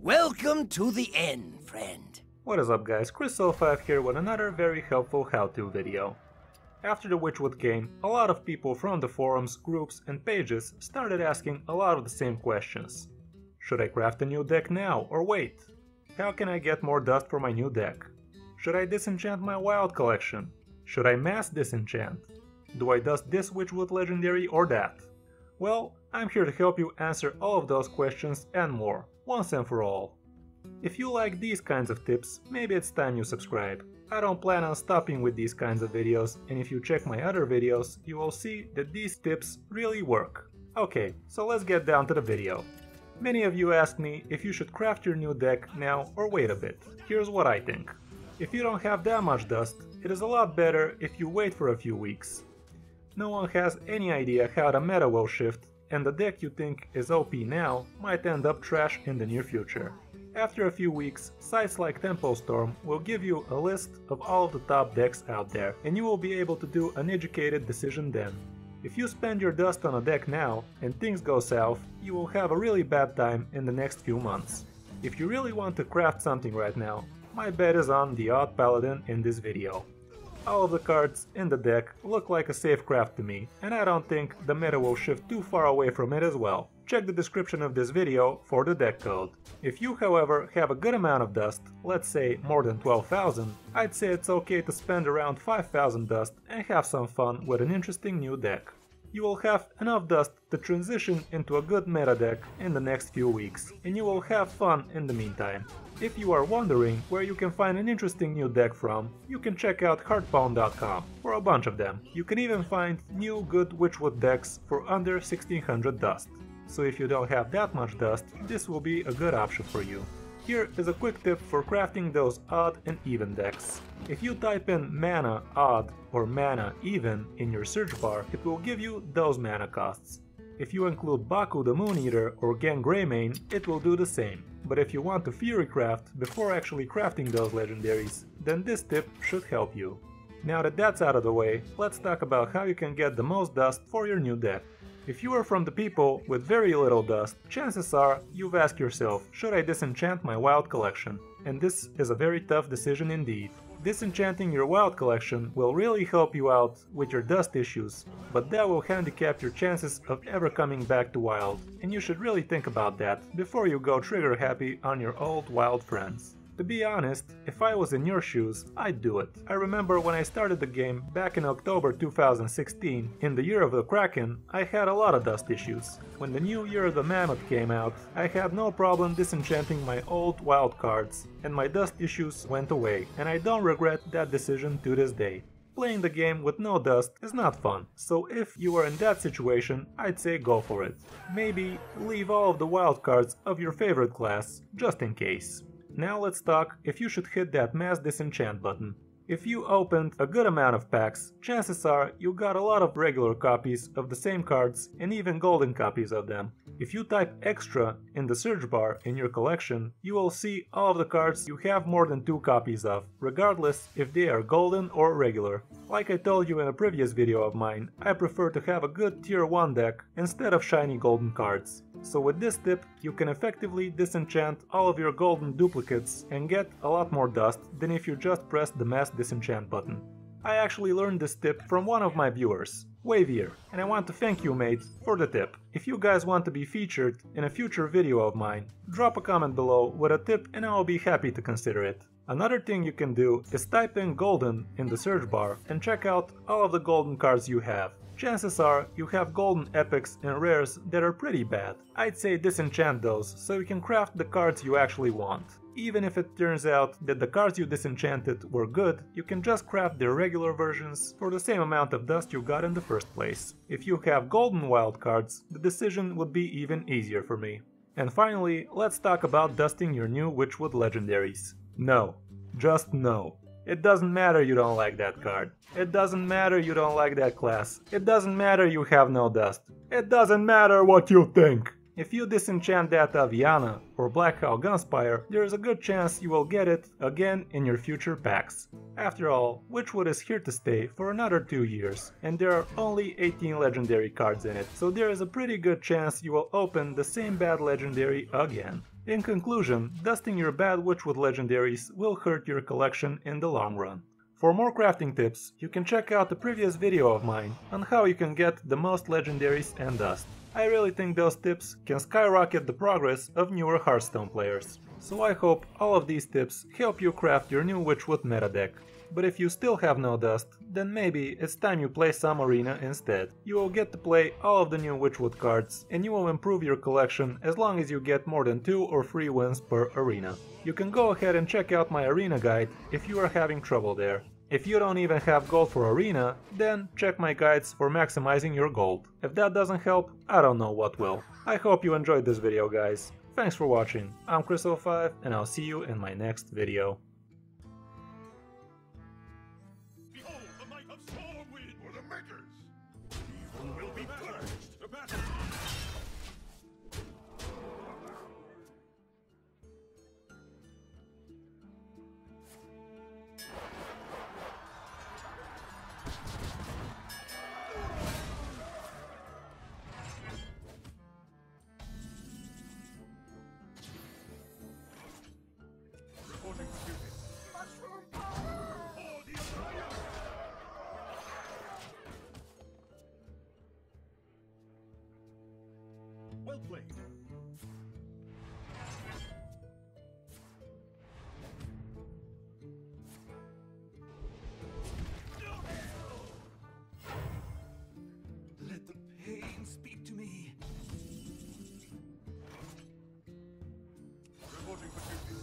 Welcome to the end, friend. What is up guys, Kris05 here with another very helpful how-to video. After the Witchwood game, a lot of people from the forums, groups and pages started asking a lot of the same questions. Should I craft a new deck now or wait? How can I get more dust for my new deck? Should I disenchant my wild collection? Should I mass disenchant? Do I dust this Witchwood Legendary or that? Well, I'm here to help you answer all of those questions and more, once and for all. If you like these kinds of tips, maybe it's time you subscribe. I don't plan on stopping with these kinds of videos, and if you check my other videos, you will see that these tips really work. Okay, so let's get down to the video. Many of you asked me if you should craft your new deck now or wait a bit. Here's what I think. If you don't have that much dust, it is a lot better if you wait for a few weeks. No one has any idea how the meta will shift, and the deck you think is OP now might end up trash in the near future. After a few weeks, sites like Tempo Storm will give you a list of all of the top decks out there, and you will be able to do an educated decision then. If you spend your dust on a deck now, and things go south, you will have a really bad time in the next few months. If you really want to craft something right now, my bet is on the Odd Paladin in this video. All of the cards in the deck look like a safe craft to me, and I don't think the meta will shift too far away from it as well. Check the description of this video for the deck code. If you, however, have a good amount of dust, let's say more than 12,000, I'd say it's okay to spend around 5,000 dust and have some fun with an interesting new deck. You will have enough dust to transition into a good meta deck in the next few weeks, and you will have fun in the meantime. If you are wondering where you can find an interesting new deck from, you can check out hearthstone.com for a bunch of them. You can even find new good Witchwood decks for under 1600 dust. So if you don't have that much dust, this will be a good option for you. Here is a quick tip for crafting those odd and even decks. If you type in mana odd or mana even in your search bar, it will give you those mana costs. If you include Baku the Moon Eater or Gang Greymane, it will do the same. But if you want to Fury craft before actually crafting those legendaries, then this tip should help you. Now that that's out of the way, let's talk about how you can get the most dust for your new deck. If you are from the people with very little dust, chances are you've asked yourself, should I disenchant my wild collection? And this is a very tough decision indeed. Disenchanting your wild collection will really help you out with your dust issues, but that will handicap your chances of ever coming back to wild, and you should really think about that before you go trigger happy on your old wild friends. To be honest, if I was in your shoes, I'd do it. I remember when I started the game back in October 2016, in the Year of the Kraken, I had a lot of dust issues. When the new Year of the Mammoth came out, I had no problem disenchanting my old wild cards, and my dust issues went away, and I don't regret that decision to this day. Playing the game with no dust is not fun, so if you are in that situation, I'd say go for it. Maybe leave all of the wild cards of your favorite class, just in case. Now let's talk if you should hit that mass disenchant button. If you opened a good amount of packs, chances are you got a lot of regular copies of the same cards and even golden copies of them. If you type extra in the search bar in your collection, you will see all of the cards you have more than 2 copies of, regardless if they are golden or regular. Like I told you in a previous video of mine, I prefer to have a good tier 1 deck instead of shiny golden cards. So with this tip, you can effectively disenchant all of your golden duplicates and get a lot more dust than if you just press the mass disenchant button. I actually learned this tip from one of my viewers, Wavier, and I want to thank you, mate, for the tip. If you guys want to be featured in a future video of mine, drop a comment below with a tip and I will be happy to consider it. Another thing you can do is type in golden in the search bar and check out all of the golden cards you have. Chances are you have golden epics and rares that are pretty bad. I'd say disenchant those so you can craft the cards you actually want. Even if it turns out that the cards you disenchanted were good, you can just craft their regular versions for the same amount of dust you got in the first place. If you have golden wild cards, the decision would be even easier for me. And finally, let's talk about dusting your new Witchwood Legendaries. No. Just no. It doesn't matter you don't like that card. It doesn't matter you don't like that class. It doesn't matter you have no dust. It doesn't matter what you think. If you disenchant that Aviana or Black Hawk Gunspire, there is a good chance you will get it again in your future packs. After all, Witchwood is here to stay for another 2 years, and there are only 18 legendary cards in it, so there is a pretty good chance you will open the same bad legendary again. In conclusion, dusting your bad Witchwood Legendaries will hurt your collection in the long run. For more crafting tips, you can check out the previous video of mine on how you can get the most Legendaries and dust. I really think those tips can skyrocket the progress of newer Hearthstone players. So I hope all of these tips help you craft your new Witchwood meta deck. But if you still have no dust, then maybe it's time you play some arena instead. You will get to play all of the new Witchwood cards, and you will improve your collection as long as you get more than 2 or 3 wins per arena. You can go ahead and check out my arena guide if you are having trouble there. If you don't even have gold for arena, then check my guides for maximizing your gold. If that doesn't help, I don't know what will. I hope you enjoyed this video, guys. Thanks for watching. I'm Kris05, and I'll see you in my next video. Well played. Let the pain speak to me. Reporting for duty.